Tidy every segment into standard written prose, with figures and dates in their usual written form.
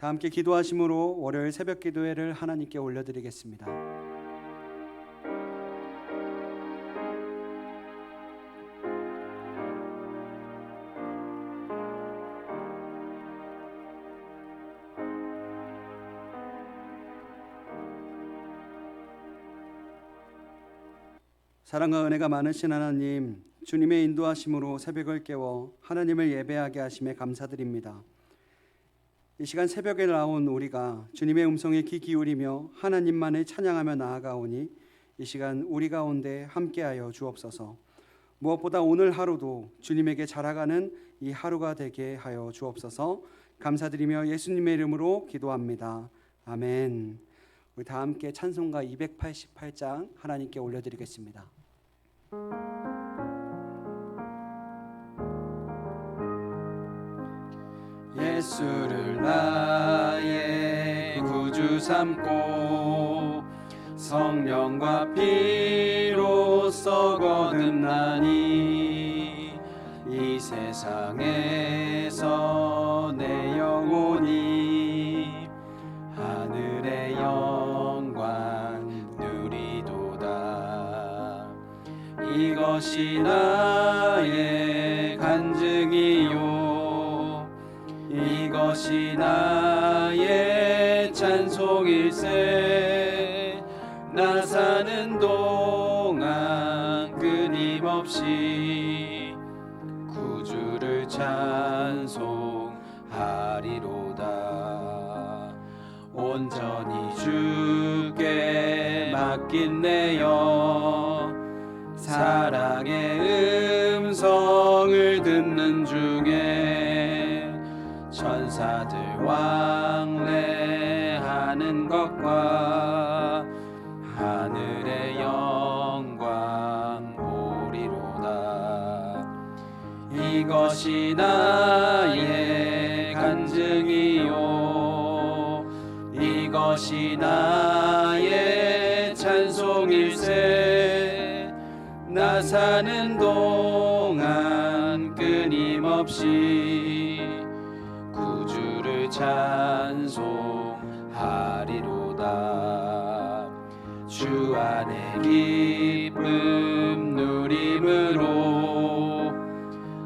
다 함께 기도하심으로 월요일 새벽 기도회를 하나님께 올려드리겠습니다. 사랑과 은혜가 많으신 하나님, 주님의 인도하심으로 새벽을 깨워 하나님을 예배하게 하심에 감사드립니다. 이 시간 새벽에 나온 우리가 주님의 음성에 귀 기울이며 하나님만을 찬양하며 나아가오니 이 시간 우리 가운데 함께하여 주옵소서. 무엇보다 오늘 하루도 주님에게 자라가는 이 하루가 되게 하여 주옵소서. 감사드리며 예수님의 이름으로 기도합니다. 아멘. 우리 다 함께 찬송가 288장 하나님께 올려드리겠습니다. 예수를 나의 구주 삼고 성령과 피로써 거듭나니 이 세상에서 내 영혼이 하늘의 영광 누리도다. 이것이 나의 간증이요 이것이 나의 찬송일세. 나 사는 동안 끊임없이 구주를 찬송하리로다. 온전히 주께 맡긴 내 영 사랑의 음성을 듣는 중에 천사들 왕래하는 것과 하늘의 영광 보리로다. 이것이 나의 간증이요 이것이 나의 찬송일세. 나 사는 동안 끊임없이 구주를 찬송하리로다. 주 안에 기쁨 누림으로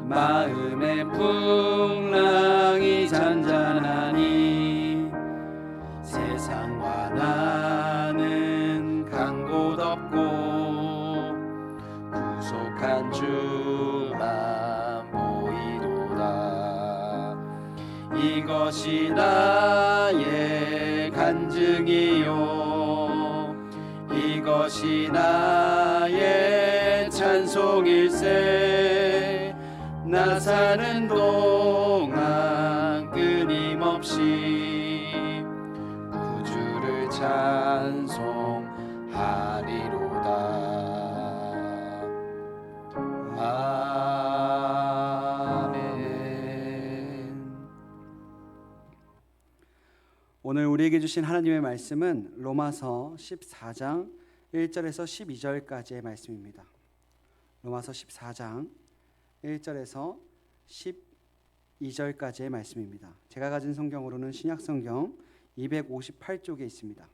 마음의 풍랑이 잔잔하니 세상과 나는 간 곳 없고 구속한 주만 보이도다. 이것이 나의 간증이요 이것이 나의 찬송일세. 나 사는 동안 끊임없이 구주를 찬송하리로다. 오늘 우리에게 주신 하나님의 말씀은 로마서 14장 1절에서 12절까지의 말씀입니다. 로마서 14장 1절에서 12절까지의 말씀입니다. 제가 가진 성경으로는 신약성경 258쪽에 있습니다.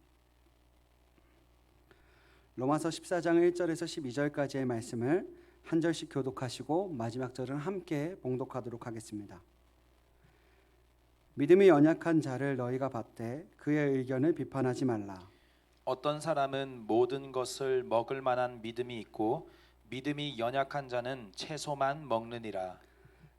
로마서 14장 1절에서 12절까지의 말씀을 한 절씩 교독하시고 마지막 절은 함께 봉독하도록 하겠습니다. 믿음이 연약한 자를 너희가 받되 그의 의견을 비판하지 말라. 어떤 사람은 모든 것을 먹을 만한 믿음이 있고 믿음이 연약한 자는 채소만 먹느니라.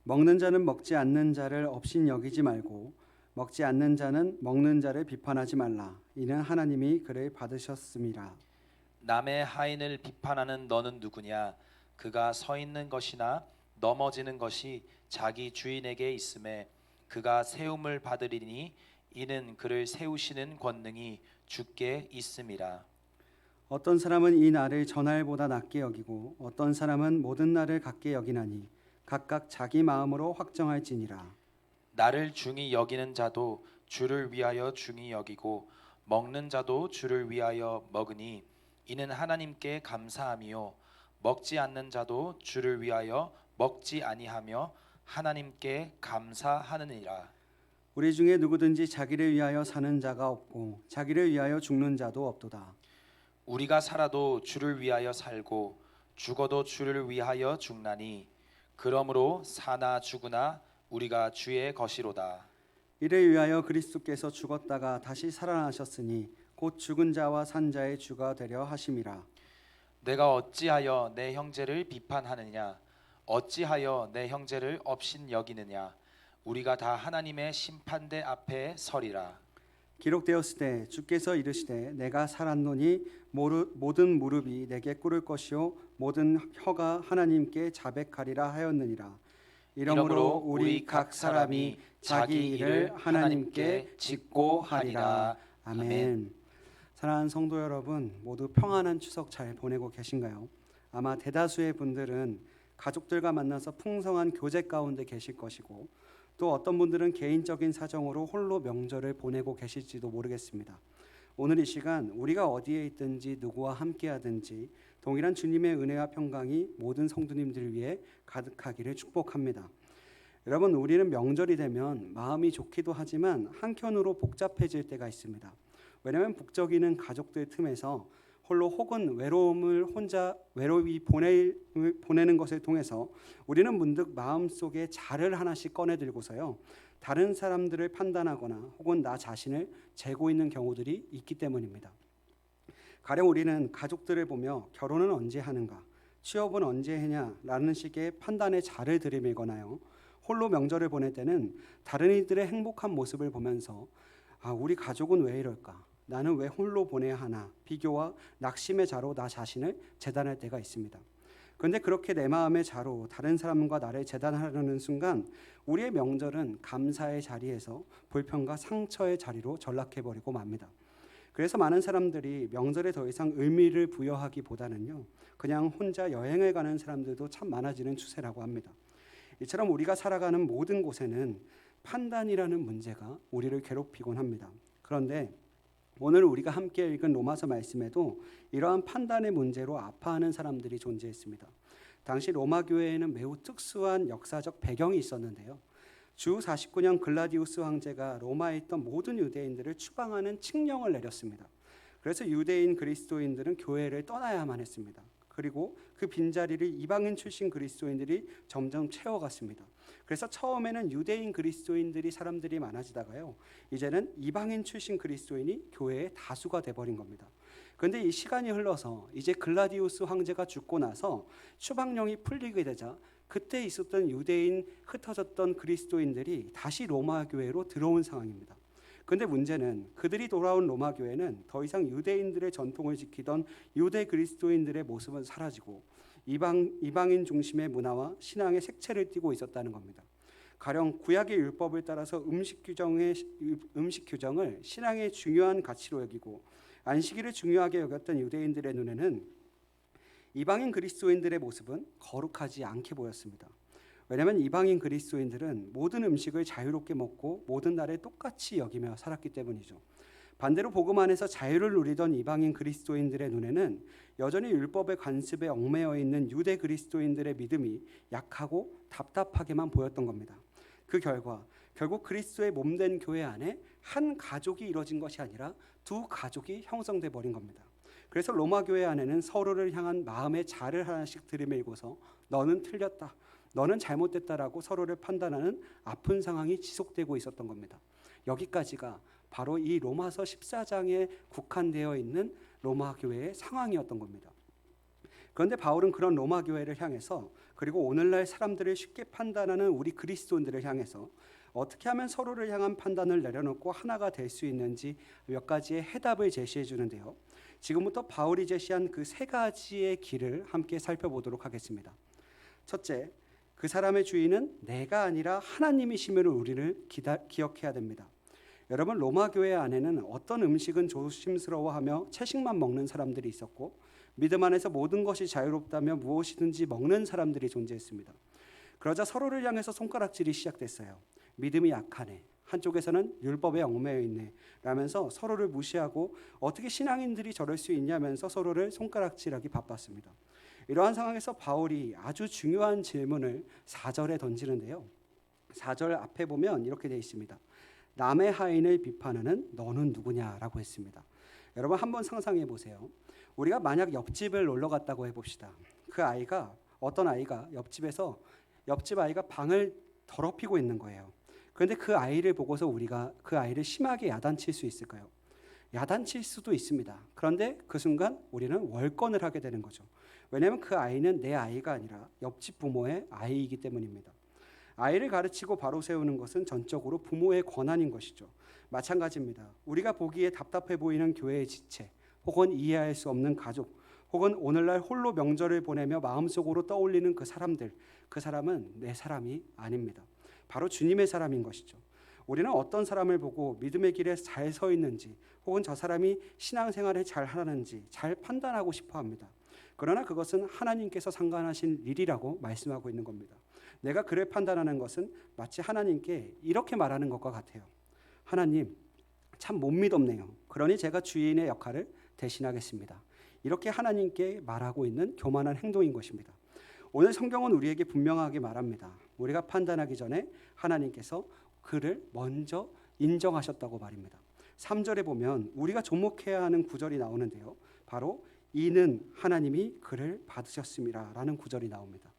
먹는 자는 먹지 않는 자를 업신 여기지 말고 먹지 않는 자는 먹는 자를 비판하지 말라. 이는 하나님이 그를 받으셨음이라. 남의 하인을 비판하는 너는 누구냐? 그가 서 있는 것이나 넘어지는 것이 자기 주인에게 있음에 그가 세움을 받으리니 이는 그를 세우시는 권능이 주께 있음이라. 어떤 사람은 이 날을 전날보다 낮게 여기고 어떤 사람은 모든 날을 같게 여기나니 각각 자기 마음으로 확정할지니라. 나를 중히 여기는 자도 주를 위하여 중히 여기고 먹는 자도 주를 위하여 먹으니 이는 하나님께 감사함이요 먹지 않는 자도 주를 위하여 먹지 아니하며 하나님께 감사하느니라. 우리 중에 누구든지 자기를 위하여 사는 자가 없고 자기를 위하여 죽는 자도 없도다. 우리가 살아도 주를 위하여 살고 죽어도 주를 위하여 죽나니 그러므로 사나 죽으나 우리가 주의 것이로다. 이를 위하여 그리스도께서 죽었다가 다시 살아나셨으니 곧 죽은 자와 산 자의 주가 되려 하심이라. 내가 어찌하여 내 형제를 비판하느냐 어찌하여 내 형제를 업신 여기느냐 우리가 다 하나님의 심판대 앞에 서리라. 기록되었을 때 주께서 이르시되 내가 살았노니 모든 무릎이 내게 꿇을 것이요 모든 혀가 하나님께 자백하리라 하였느니라. 이러므로 우리 각 사람이 자기 일을 하나님께 짓고 하리라. 아멘. 사랑하는 성도 여러분, 모두 평안한 추석 잘 보내고 계신가요? 아마 대다수의 분들은 가족들과 만나서 풍성한 교제 가운데 계실 것이고, 또 어떤 분들은 개인적인 사정으로 홀로 명절을 보내고 계실지도 모르겠습니다. 오늘 이 시간 우리가 어디에 있든지 누구와 함께하든지 동일한 주님의 은혜와 평강이 모든 성도님들을 위해 가득하기를 축복합니다. 여러분, 우리는 명절이 되면 마음이 좋기도 하지만 한켠으로 복잡해질 때가 있습니다. 왜냐하면 북적이는 가족들 틈에서 홀로 혹은 외로이 보내는 것을 통해서 우리는 문득 마음속에 자를 하나씩 꺼내 들고서요, 다른 사람들을 판단하거나 혹은 나 자신을 재고 있는 경우들이 있기 때문입니다. 가령 우리는 가족들을 보며 결혼은 언제 하는가, 취업은 언제 해냐라는 식의 판단에 자를 들이밀거나요, 홀로 명절을 보낼 때는 다른 이들의 행복한 모습을 보면서 우리 가족은 왜 이럴까? 나는 왜 홀로 보내야 하나? 비교와 낙심의 자로 나 자신을 재단할 때가 있습니다. 그런데 그렇게 내 마음의 자로 다른 사람과 나를 재단하려는 순간 우리의 명절은 감사의 자리에서 불평과 상처의 자리로 전락해버리고 맙니다. 그래서 많은 사람들이 명절에 더 이상 의미를 부여하기보다는요, 그냥 혼자 여행을 가는 사람들도 참 많아지는 추세라고 합니다. 이처럼 우리가 살아가는 모든 곳에는 판단이라는 문제가 우리를 괴롭히곤 합니다. 그런데 오늘 우리가 함께 읽은 로마서 말씀에도 이러한 판단의 문제로 아파하는 사람들이 존재했습니다. 당시 로마 교회에는 매우 특수한 역사적 배경이 있었는데요. 주 49년 글라디우스 황제가 로마에 있던 모든 유대인들을 추방하는 칙령을 내렸습니다. 그래서 유대인 그리스도인들은 교회를 떠나야만 했습니다. 그리고 그 빈자리를 이방인 출신 그리스도인들이 점점 채워갔습니다. 그래서 처음에는 유대인 그리스도인들이 사람들이 많아지다가요, 이제는 이방인 출신 그리스도인이 교회의 다수가 돼버린 겁니다. 그런데 이 시간이 흘러서 이제 글라디우스 황제가 죽고 나서 추방령이 풀리게 되자 그때 있었던 유대인 흩어졌던 그리스도인들이 다시 로마 교회로 들어온 상황입니다. 그런데 문제는 그들이 돌아온 로마 교회는 더 이상 유대인들의 전통을 지키던 유대 그리스도인들의 모습은 사라지고 이방인 중심의 문화와 신앙의 색채를 띠고 있었다는 겁니다. 가령 구약의 율법을 따라서 음식 규정을 신앙의 중요한 가치로 여기고 안식일을 중요하게 여겼던 유대인들의 눈에는 이방인 그리스도인들의 모습은 거룩하지 않게 보였습니다. 왜냐하면 이방인 그리스도인들은 모든 음식을 자유롭게 먹고 모든 날에 똑같이 여기며 살았기 때문이죠. 반대로 복음 안에서 자유를 누리던 이방인 그리스도인들의 눈에는 여전히 율법의 관습에 얽매여 있는 유대 그리스도인들의 믿음이 약하고 답답하게만 보였던 겁니다. 그 결과 결국 그리스도의 몸된 교회 안에 한 가족이 이루어진 것이 아니라 두 가족이 형성돼 버린 겁니다. 그래서 로마 교회 안에는 서로를 향한 마음의 자를 하나씩 들이밀고서 너는 틀렸다, 너는 잘못됐다라고 서로를 판단하는 아픈 상황이 지속되고 있었던 겁니다. 여기까지가 바로 이 로마서 14장에 국한되어 있는 로마 교회의 상황이었던 겁니다. 그런데 바울은 그런 로마 교회를 향해서, 그리고 오늘날 사람들을 쉽게 판단하는 우리 그리스도인들을 향해서 어떻게 하면 서로를 향한 판단을 내려놓고 하나가 될 수 있는지 몇 가지의 해답을 제시해 주는데요. 지금부터 바울이 제시한 그 세 가지의 길을 함께 살펴보도록 하겠습니다. 첫째, 그 사람의 주인은 내가 아니라 하나님이심을 우리를 기억해야 됩니다. 여러분, 로마 교회 안에는 어떤 음식은 조심스러워하며 채식만 먹는 사람들이 있었고, 믿음 안에서 모든 것이 자유롭다며 무엇이든지 먹는 사람들이 존재했습니다. 그러자 서로를 향해서 손가락질이 시작됐어요. 믿음이 약하네, 한쪽에서는 율법에 얽매여 있네 라면서 서로를 무시하고 어떻게 신앙인들이 저럴 수 있냐면서 서로를 손가락질하기 바빴습니다. 이러한 상황에서 바울이 아주 중요한 질문을 4절에 던지는데요. 4절 앞에 보면 이렇게 되어 있습니다. 남의 하인을 비판하는 너는 누구냐라고 했습니다. 여러분 한번 상상해 보세요. 우리가 만약 옆집을 놀러 갔다고 해봅시다. 그 아이가 어떤 아이가 옆집 아이가 방을 더럽히고 있는 거예요. 그런데 그 아이를 보고서 우리가 그 아이를 심하게 야단칠 수 있을까요? 야단칠 수도 있습니다. 그런데 그 순간 우리는 월권을 하게 되는 거죠. 왜냐하면 그 아이는 내 아이가 아니라 옆집 부모의 아이이기 때문입니다. 아이를 가르치고 바로 세우는 것은 전적으로 부모의 권한인 것이죠. 마찬가지입니다. 우리가 보기에 답답해 보이는 교회의 지체, 혹은 이해할 수 없는 가족, 혹은 오늘날 홀로 명절을 보내며 마음속으로 떠올리는 그 사람들, 그 사람은 내 사람이 아닙니다. 바로 주님의 사람인 것이죠. 우리는 어떤 사람을 보고 믿음의 길에 잘 서 있는지, 혹은 저 사람이 신앙생활을 잘 하는지 잘 판단하고 싶어 합니다. 그러나 그것은 하나님께서 상관하신 일이라고 말씀하고 있는 겁니다. 내가 그를 판단하는 것은 마치 하나님께 이렇게 말하는 것과 같아요. 하나님, 참 못 믿었네요. 그러니 제가 주인의 역할을 대신하겠습니다. 이렇게 하나님께 말하고 있는 교만한 행동인 것입니다. 오늘 성경은 우리에게 분명하게 말합니다. 우리가 판단하기 전에 하나님께서 그를 먼저 인정하셨다고 말입니다. 3절에 보면 우리가 접목해야 하는 구절이 나오는데요. 바로 이는 하나님이 그를 받으셨습니다 라는 구절이 나옵니다.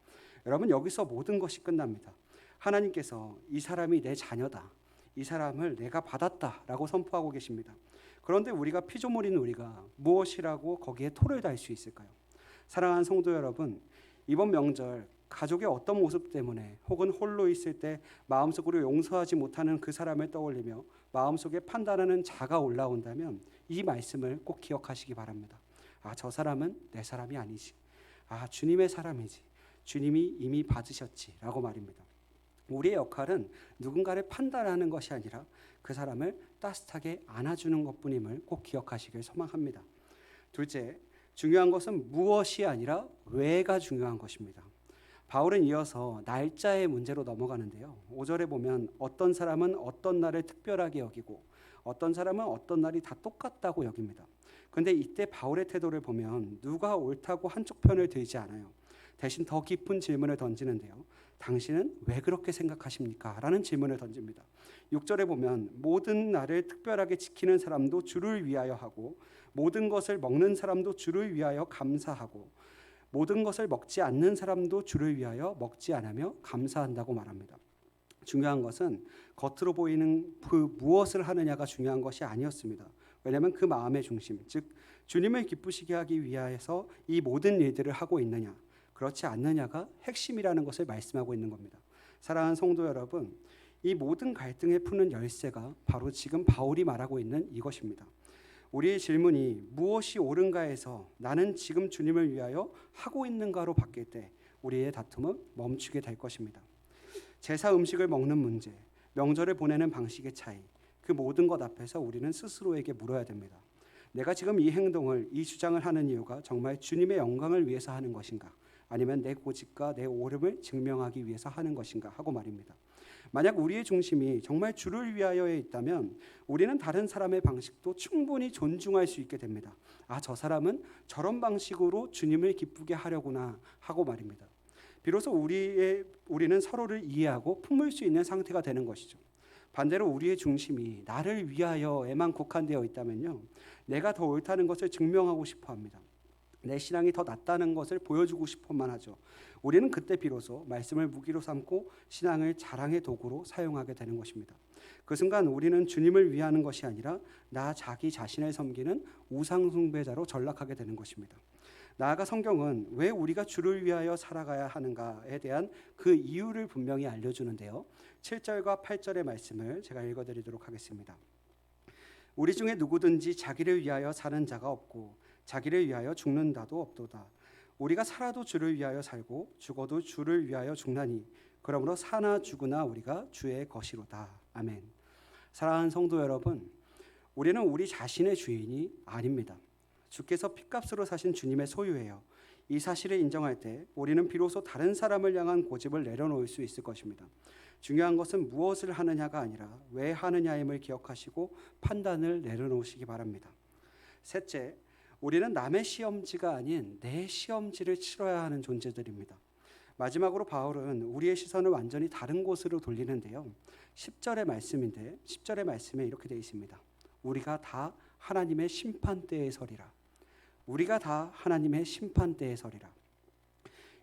여러분 여기서 모든 것이 끝납니다. 하나님께서 이 사람이 내 자녀다, 이 사람을 내가 받았다라고 선포하고 계십니다. 그런데 우리가 피조물인 우리가 무엇이라고 거기에 토를 달 수 있을까요? 사랑하는 성도 여러분, 이번 명절 가족의 어떤 모습 때문에 혹은 홀로 있을 때 마음속으로 용서하지 못하는 그 사람을 떠올리며 마음속에 판단하는 자가 올라온다면 이 말씀을 꼭 기억하시기 바랍니다. 아, 저 사람은 내 사람이 아니지. 아, 주님의 사람이지. 주님이 이미 받으셨지라고 말입니다. 우리의 역할은 누군가를 판단하는 것이 아니라 그 사람을 따뜻하게 안아주는 것뿐임을 꼭 기억하시길 소망합니다. 둘째, 중요한 것은 무엇이 아니라 왜가 중요한 것입니다. 바울은 이어서 날짜의 문제로 넘어가는데요. 5절에 보면 어떤 사람은 어떤 날을 특별하게 여기고 어떤 사람은 어떤 날이 다 똑같다고 여깁니다. 그런데 이때 바울의 태도를 보면 누가 옳다고 한쪽 편을 들지 않아요. 대신 더 깊은 질문을 던지는데요. 당신은 왜 그렇게 생각하십니까? 라는 질문을 던집니다. 6절에 보면 모든 날을 특별하게 지키는 사람도 주를 위하여 하고 모든 것을 먹는 사람도 주를 위하여 감사하고 모든 것을 먹지 않는 사람도 주를 위하여 먹지 않으며 감사한다고 말합니다. 중요한 것은 겉으로 보이는 그 무엇을 하느냐가 중요한 것이 아니었습니다. 왜냐하면 그 마음의 중심, 즉 주님을 기쁘시게 하기 위해서 이 모든 일들을 하고 있느냐, 그렇지 않느냐가 핵심이라는 것을 말씀하고 있는 겁니다. 사랑하는 성도 여러분, 이 모든 갈등을 푸는 열쇠가 바로 지금 바울이 말하고 있는 이것입니다. 우리의 질문이 무엇이 옳은가에서 나는 지금 주님을 위하여 하고 있는가로 바뀔 때 우리의 다툼은 멈추게 될 것입니다. 제사 음식을 먹는 문제, 명절을 보내는 방식의 차이, 그 모든 것 앞에서 우리는 스스로에게 물어야 됩니다. 내가 지금 이 행동을, 이 주장을 하는 이유가 정말 주님의 영광을 위해서 하는 것인가? 아니면 내 고집과 내 옳음을 증명하기 위해서 하는 것인가 하고 말입니다. 만약 우리의 중심이 정말 주를 위하여에 있다면 우리는 다른 사람의 방식도 충분히 존중할 수 있게 됩니다. 아, 저 사람은 저런 방식으로 주님을 기쁘게 하려구나 하고 말입니다. 비로소 우리는 서로를 이해하고 품을 수 있는 상태가 되는 것이죠. 반대로 우리의 중심이 나를 위하여에만 국한되어 있다면요, 내가 더 옳다는 것을 증명하고 싶어 합니다. 내 신앙이 더 낫다는 것을 보여주고 싶어만 하죠. 우리는 그때 비로소 말씀을 무기로 삼고 신앙을 자랑의 도구로 사용하게 되는 것입니다. 그 순간 우리는 주님을 위하는 것이 아니라 나 자기 자신을 섬기는 우상 숭배자로 전락하게 되는 것입니다. 나아가 성경은 왜 우리가 주를 위하여 살아가야 하는가에 대한 그 이유를 분명히 알려주는데요. 7절과 8절의 말씀을 제가 읽어드리도록 하겠습니다. 우리 중에 누구든지 자기를 위하여 사는 자가 없고 자기를 위하여 죽는다도 없도다. 우리가 살아도 주를 위하여 살고 죽어도 주를 위하여 죽나니 그러므로 사나 죽으나 우리가 주의 것이로다. 아멘. 사랑하는 성도 여러분, 우리는 우리 자신의 주인이 아닙니다. 주께서 핏값으로 사신 주님의 소유예요. 이 사실을 인정할 때 우리는 비로소 다른 사람을 향한 고집을 내려놓을 수 있을 것입니다. 중요한 것은 무엇을 하느냐가 아니라 왜 하느냐임을 기억하시고 판단을 내려놓으시기 바랍니다. 셋째, 우리는 남의 시험지가 아닌 내 시험지를 치러야 하는 존재들입니다. 마지막으로 바울은 우리의 시선을 완전히 다른 곳으로 돌리는데요. 10절의 말씀인데 10절의 말씀에 이렇게 되어 있습니다. 우리가 다 하나님의 심판대에 서리라. 우리가 다 하나님의 심판대에 서리라.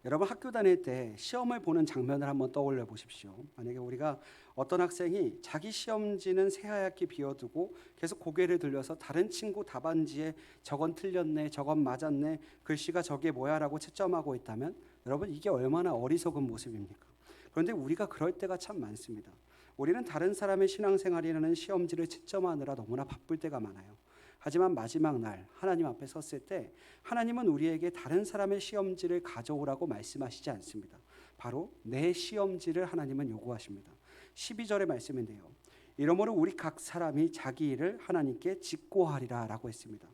여러분 학교 다닐 때 시험을 보는 장면을 한번 떠올려 보십시오. 만약에 우리가 어떤 학생이 자기 시험지는 새하얗게 비워두고 계속 고개를 들려서 다른 친구 답안지에 저건 틀렸네, 저건 맞았네, 글씨가 저게 뭐야라고 채점하고 있다면 여러분 이게 얼마나 어리석은 모습입니까? 그런데 우리가 그럴 때가 참 많습니다. 우리는 다른 사람의 신앙생활이라는 시험지를 채점하느라 너무나 바쁠 때가 많아요. 하지만 마지막 날 하나님 앞에 섰을 때 하나님은 우리에게 다른 사람의 시험지를 가져오라고 말씀하시지 않습니다. 바로 내 시험지를 하나님은 요구하십니다. 12절의 말씀인데요. 이러므로 우리 각 사람이 자기 일을 하나님께 직고하리라 라고 했습니다.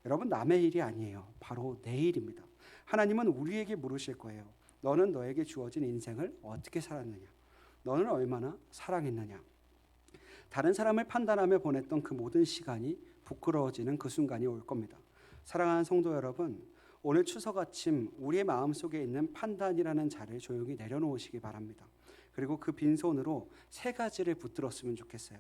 여러분 남의 일이 아니에요. 바로 내 일입니다. 하나님은 우리에게 물으실 거예요. 너는 너에게 주어진 인생을 어떻게 살았느냐? 너는 얼마나 사랑했느냐? 다른 사람을 판단하며 보냈던 그 모든 시간이 부끄러워지는 그 순간이 올 겁니다. 사랑하는 성도 여러분, 오늘 추석 아침 우리의 마음속에 있는 판단이라는 자를 조용히 내려놓으시기 바랍니다. 그리고 그 빈손으로 3가지를 붙들었으면 좋겠어요.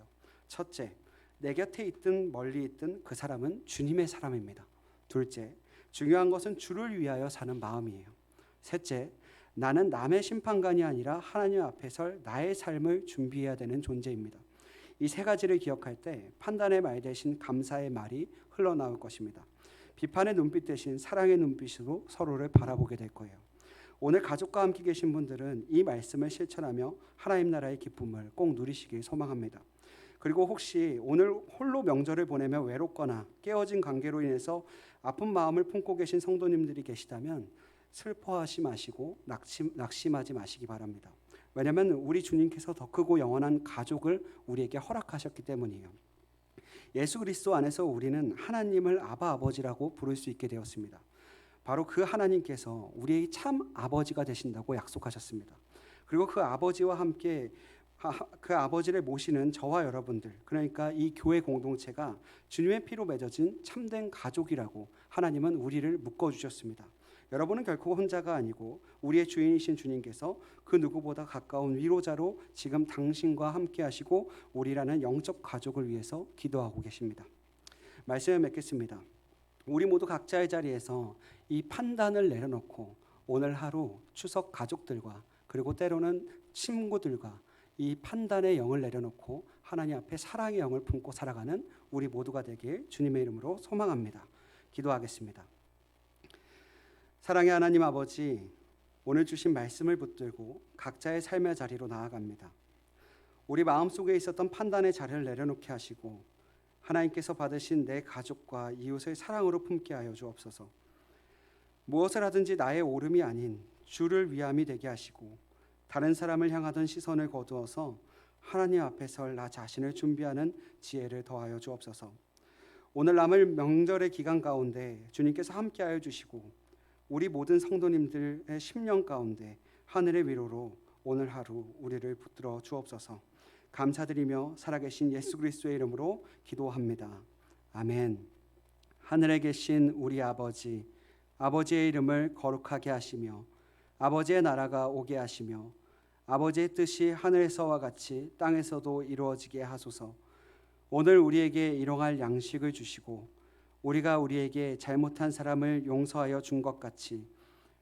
첫째, 내 곁에 있든 멀리 있든 그 사람은 주님의 사람입니다. 둘째, 중요한 것은 주를 위하여 사는 마음이에요. 셋째, 나는 남의 심판관이 아니라 하나님 앞에 설 나의 삶을 준비해야 되는 존재입니다. 이 3가지를 기억할 때 판단의 말 대신 감사의 말이 흘러나올 것입니다. 비판의 눈빛 대신 사랑의 눈빛으로 서로를 바라보게 될 거예요. 오늘 가족과 함께 계신 분들은 이 말씀을 실천하며 하나님 나라의 기쁨을 꼭 누리시길 소망합니다. 그리고 혹시 오늘 홀로 명절을 보내며 외롭거나 깨어진 관계로 인해서 아픈 마음을 품고 계신 성도님들이 계시다면 슬퍼하지 마시고 낙심하지 마시기 바랍니다. 왜냐하면 우리 주님께서 더 크고 영원한 가족을 우리에게 허락하셨기 때문이에요. 예수 그리스도 안에서 우리는 하나님을 아바 아버지라고 부를 수 있게 되었습니다. 바로 그 하나님께서 우리의 참 아버지가 되신다고 약속하셨습니다. 그리고 그 아버지와 함께 그 아버지를 모시는 저와 여러분들, 그러니까 이 교회 공동체가 주님의 피로 맺어진 참된 가족이라고 하나님은 우리를 묶어주셨습니다. 여러분은 결코 혼자가 아니고 우리의 주인이신 주님께서 그 누구보다 가까운 위로자로 지금 당신과 함께 하시고 우리라는 영적 가족을 위해서 기도하고 계십니다. 말씀을 맺겠습니다. 우리 모두 각자의 자리에서 이 판단을 내려놓고 오늘 하루 추석 가족들과 그리고 때로는 친구들과 이 판단의 영을 내려놓고 하나님 앞에 사랑의 영을 품고 살아가는 우리 모두가 되길 주님의 이름으로 소망합니다. 기도하겠습니다. 사랑의 하나님 아버지, 오늘 주신 말씀을 붙들고 각자의 삶의 자리로 나아갑니다. 우리 마음속에 있었던 판단의 자리를 내려놓게 하시고 하나님께서 받으신 내 가족과 이웃을 사랑으로 품게 하여 주옵소서. 무엇을 하든지 나의 옳음이 아닌 주를 위함이 되게 하시고 다른 사람을 향하던 시선을 거두어서 하나님 앞에 설 나 자신을 준비하는 지혜를 더하여 주옵소서. 오늘 남을 명절의 기간 가운데 주님께서 함께하여 주시고 우리 모든 성도님들의 심령 가운데 하늘의 위로로 오늘 하루 우리를 붙들어 주옵소서. 감사드리며 살아계신 예수 그리스도의 이름으로 기도합니다. 아멘. 하늘에 계신 우리 아버지, 아버지의 이름을 거룩하게 하시며 아버지의 나라가 오게 하시며 아버지의 뜻이 하늘에서와 같이 땅에서도 이루어지게 하소서. 오늘 우리에게 일용할 양식을 주시고 우리가 우리에게 잘못한 사람을 용서하여 준 것 같이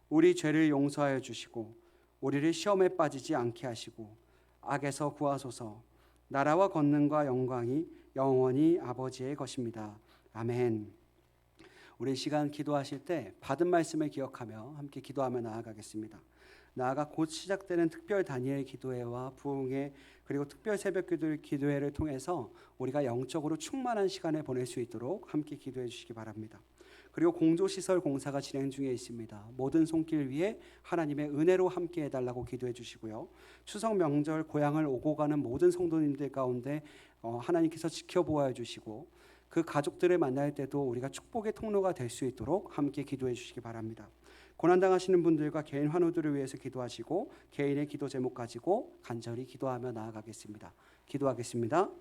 우리 죄를 용서하여 주시고 우리를 시험에 빠지지 않게 하시고 악에서 구하소서. 나라와 권능과 영광이 영원히 아버지의 것입니다. 아멘. 우리 시간 기도하실 때 받은 말씀을 기억하며 함께 기도하며 나아가겠습니다. 나아가 곧 시작되는 특별 다니엘 기도회와 부흥회 그리고 특별 새벽 기도회를 통해서 우리가 영적으로 충만한 시간을 보낼 수 있도록 함께 기도해 주시기 바랍니다. 그리고 공조시설 공사가 진행 중에 있습니다. 모든 손길 위에 하나님의 은혜로 함께 해달라고 기도해 주시고요. 추석 명절 고향을 오고 가는 모든 성도님들 가운데 하나님께서 지켜보아 주시고 그 가족들을 만날 때도 우리가 축복의 통로가 될 수 있도록 함께 기도해 주시기 바랍니다. 고난당하시는 분들과 개인 환우들을 위해서 기도하시고 개인의 기도 제목 가지고 간절히 기도하며 나아가겠습니다. 기도하겠습니다.